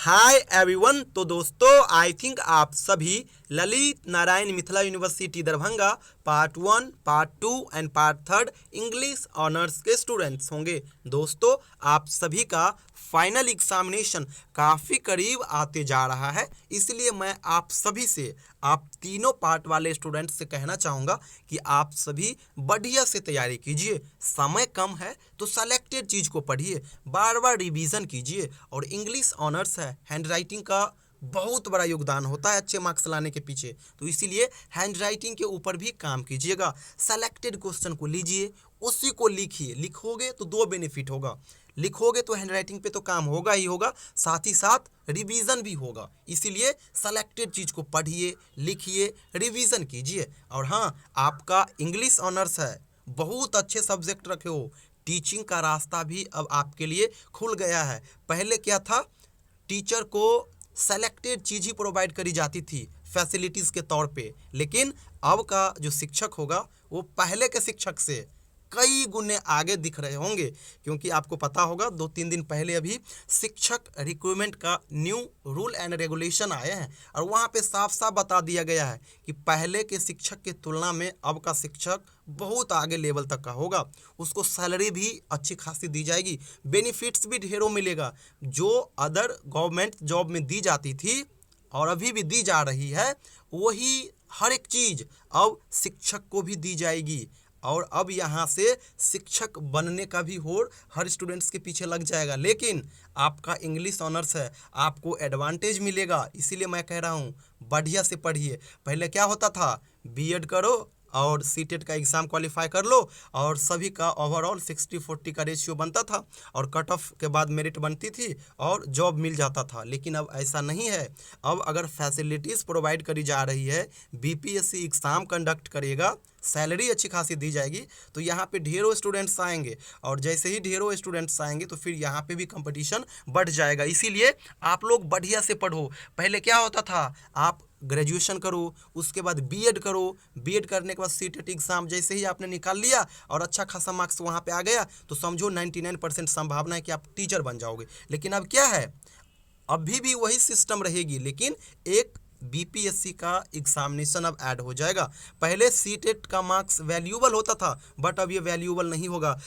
Hi everyone. तो दोस्तों I think आप सभी Lalit Narayan Mithila university Darbhanga part 1, part 2 and part 3 English honours के स्टूडेंट्स होंगे। दोस्तों आप सभी का फाइनल एग्जामिनेशन काफ़ी करीब आते जा रहा है, इसलिए मैं आप सभी से, आप तीनों पार्ट वाले स्टूडेंट्स से कहना चाहूँगा कि आप सभी बढ़िया से तैयारी कीजिए। समय कम है तो सेलेक्टेड चीज़ को पढ़िए, बार बार रिवीजन कीजिए। और इंग्लिश ऑनर्स है, हैंड राइटिंग का बहुत बड़ा योगदान होता है अच्छे मार्क्स लाने के पीछे, तो इसीलिए हैंड राइटिंग के ऊपर भी काम कीजिएगा। सेलेक्टेड क्वेश्चन को लीजिए, उसी को लिखिए। लिखोगे तो दो बेनिफिट होगा, लिखोगे तो हैंड राइटिंग पे तो काम होगा ही होगा, साथ ही साथ रिवीजन भी होगा। इसीलिए सेलेक्टेड चीज़ को पढ़िए, लिखिए, रिवीजन कीजिए। और हाँ, आपका इंग्लिश ऑनर्स है, बहुत अच्छे सब्जेक्ट रखे हो, टीचिंग का रास्ता भी अब आपके लिए खुल गया है। पहले क्या था, टीचर को सेलेक्टेड चीज़ ही प्रोवाइड करी जाती थी फैसिलिटीज़ के तौर पे, लेकिन अब का जो शिक्षक होगा वो पहले के शिक्षक से कई गुने आगे दिख रहे होंगे। क्योंकि आपको पता होगा 2-3 दिन पहले अभी शिक्षक रिक्रूटमेंट का न्यू रूल एंड रेगुलेशन आए हैं, और वहाँ पे साफ साफ बता दिया गया है कि पहले के शिक्षक की तुलना में अब का शिक्षक बहुत आगे लेवल तक का होगा। उसको सैलरी भी अच्छी खासी दी जाएगी, बेनिफिट्स भी ढेरों मिलेगा। जो अदर गवर्नमेंट जॉब में दी जाती थी और अभी भी दी जा रही है, वही हर एक चीज़ अब शिक्षक को भी दी जाएगी। और अब यहाँ से शिक्षक बनने का भी होड़ हर स्टूडेंट्स के पीछे लग जाएगा। लेकिन आपका इंग्लिश ऑनर्स है, आपको एडवांटेज मिलेगा, इसीलिए मैं कह रहा हूँ बढ़िया से पढ़िए। पहले क्या होता था, बीएड करो और सीटेट का एग्ज़ाम क्वालिफाई कर लो, और सभी का ओवरऑल 60-40 का रेशियो बनता था, और कट ऑफ के बाद मेरिट बनती थी और जॉब मिल जाता था। लेकिन अब ऐसा नहीं है। अब अगर फैसिलिटीज़ प्रोवाइड करी जा रही है, बीपीएससी एग्ज़ाम कंडक्ट करेगा, सैलरी अच्छी खासी दी जाएगी, तो यहाँ पे ढेरों स्टूडेंट्स आएंगे, और जैसे ही ढेरों स्टूडेंट्स आएंगे तो फिर यहाँ पे भी कंपटीशन बढ़ जाएगा। इसीलिए आप लोग बढ़िया से पढ़ो। पहले क्या होता था, आप ग्रेजुएशन करो, उसके बाद बीएड करो, बीएड करने के बाद सीटेट एग्ज़ाम जैसे ही आपने निकाल लिया और अच्छा खासा मार्क्स वहाँ पे आ गया, तो समझो 99% संभावना है कि आप टीचर बन जाओगे। लेकिन अब क्या है, अभी भी वही सिस्टम रहेगी, लेकिन एक बीपीएससी का एग्जामिनेशन अब ऐड हो जाएगा। पहले सीटेट का मार्क्स वैल्यूएबल होता था, बट अब ये वैल्यूएबल नहीं होगा।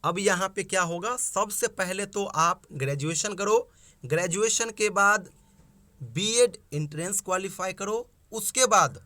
अब यहाँ पे क्या होगा, सबसे पहले तो आप ग्रेजुएशन करो, ग्रेजुएशन के बाद बीएड एंट्रेंस क्वालिफाई करो, उसके बाद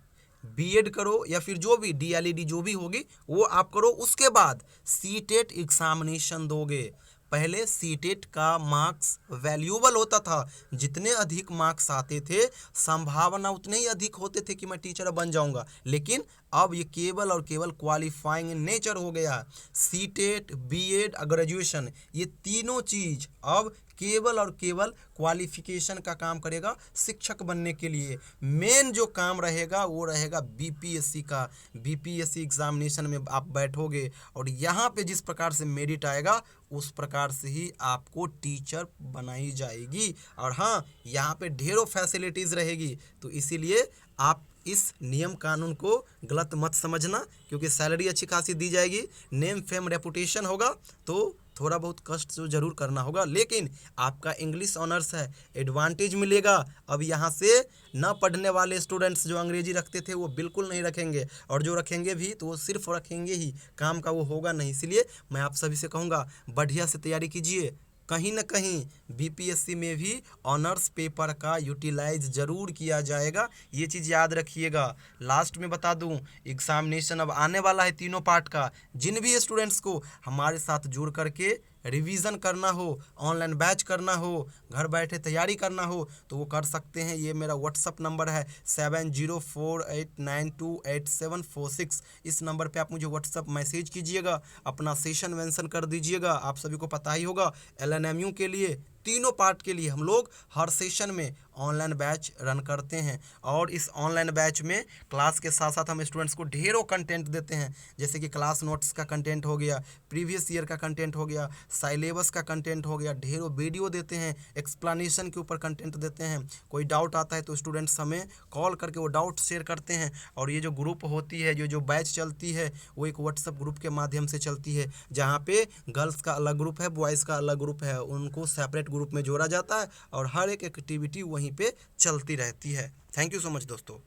बीएड करो, या फिर जो भी डीएलईडी जो भी होगी वो आप करो, उसके बाद सीटेट एग्जामिनेशन दोगे। पहले सीटेट का मार्क्स वैल्यूएबल होता था, जितने अधिक मार्क्स आते थे संभावना उतने ही अधिक होते थे कि मैं टीचर बन जाऊंगा। लेकिन अब ये केवल और केवल क्वालिफाइंग नेचर हो गया। सीटेट, बीएड, ग्रेजुएशन, ये तीनों चीज़ अब केवल और केवल क्वालिफिकेशन का काम करेगा शिक्षक बनने के लिए। मेन जो काम रहेगा वो रहेगा बीपीएससी का। बीपीएससी एग्जामिनेशन में आप बैठोगे और यहाँ पे जिस प्रकार से मेरिट आएगा उस प्रकार से ही आपको टीचर बनाई जाएगी। और हाँ, यहाँ पे ढेरों फैसिलिटीज़ रहेगी, तो इसीलिए आप इस नियम कानून को गलत मत समझना, क्योंकि सैलरी अच्छी खासी दी जाएगी, नेम फेम रेपुटेशन होगा, तो थोड़ा बहुत कष्ट तो ज़रूर करना होगा। लेकिन आपका इंग्लिश ऑनर्स है, एडवांटेज मिलेगा। अब यहाँ से न पढ़ने वाले स्टूडेंट्स जो अंग्रेजी रखते थे वो बिल्कुल नहीं रखेंगे, और जो रखेंगे भी तो वो सिर्फ रखेंगे ही, काम का वो होगा नहीं। इसलिए मैं आप सभी से कहूँगा बढ़िया से तैयारी कीजिए। कहीं ना कहीं बीपीएससी में भी ऑनर्स पेपर का यूटिलाइज ज़रूर किया जाएगा, ये चीज़ याद रखिएगा। लास्ट में बता दूं, एग्जामिनेशन अब आने वाला है तीनों पार्ट का। जिन भी स्टूडेंट्स को हमारे साथ जुड़ करके रिवीजन करना हो, ऑनलाइन बैच करना हो, घर बैठे तैयारी करना हो, तो वो कर सकते हैं। ये मेरा व्हाट्सअप नंबर है 7048928746। इस नंबर पे आप मुझे व्हाट्सअप मैसेज कीजिएगा, अपना सेशन मेंशन कर दीजिएगा। आप सभी को पता ही होगा LNMU के लिए तीनों पार्ट के लिए हम लोग हर सेशन में ऑनलाइन बैच रन करते हैं। और इस ऑनलाइन बैच में क्लास के साथ साथ हम स्टूडेंट्स को ढेरों कंटेंट देते हैं, जैसे कि क्लास नोट्स का कंटेंट हो गया, प्रीवियस ईयर का कंटेंट हो गया, साइलेबस का कंटेंट हो गया, ढेरों वीडियो देते हैं, एक्सप्लेनेशन के ऊपर कंटेंट देते हैं। कोई डाउट आता है तो स्टूडेंट्स हमें कॉल करके वो डाउट शेयर करते हैं। और ये जो ग्रुप होती है, जो बैच चलती है, वो एक व्हाट्सएप ग्रुप के माध्यम से चलती है, जहाँ पे गर्ल्स का अलग ग्रुप है, बॉयज़ का अलग ग्रुप है, उनको सेपरेट ग्रुप में जोड़ा जाता है और हर एक एक्टिविटी वहीं पे चलती रहती है। थैंक यू सो मच दोस्तों।